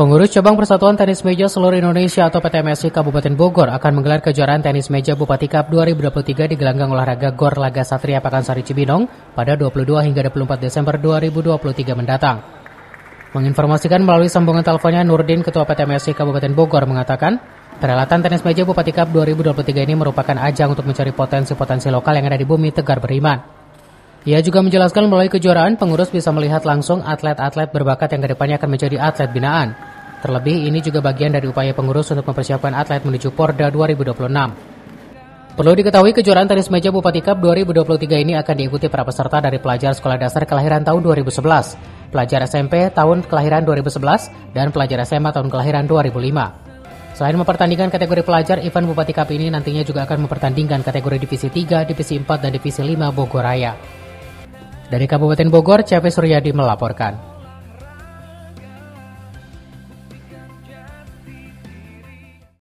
Pengurus Cabang Persatuan Tenis Meja Seluruh Indonesia atau PTMSI Kabupaten Bogor akan menggelar kejuaraan tenis meja Bupati Cup 2023 di gelanggang olahraga GOR Laga Satria Pakansari Cibinong pada 22 hingga 24 Desember 2023 mendatang. Menginformasikan melalui sambungan teleponnya, Nurdin, Ketua PTMSI Kabupaten Bogor, mengatakan perhelatan tenis meja Bupati Cup 2023 ini merupakan ajang untuk mencari potensi-potensi lokal yang ada di bumi Tegar Beriman. Ia juga menjelaskan melalui kejuaraan, pengurus bisa melihat langsung atlet-atlet berbakat yang kedepannya akan menjadi atlet binaan. Terlebih, ini juga bagian dari upaya pengurus untuk mempersiapkan atlet menuju Porda 2026. Perlu diketahui, kejuaraan tenis meja Bupati Cup 2023 ini akan diikuti para peserta dari pelajar sekolah dasar kelahiran tahun 2011, pelajar SMP tahun kelahiran 2011, dan pelajar SMA tahun kelahiran 2005. Selain mempertandingkan kategori pelajar, event Bupati Cup ini nantinya juga akan mempertandingkan kategori Divisi 3, Divisi 4, dan Divisi 5 Bogor Raya. Dari Kabupaten Bogor, CV Suryadi melaporkan.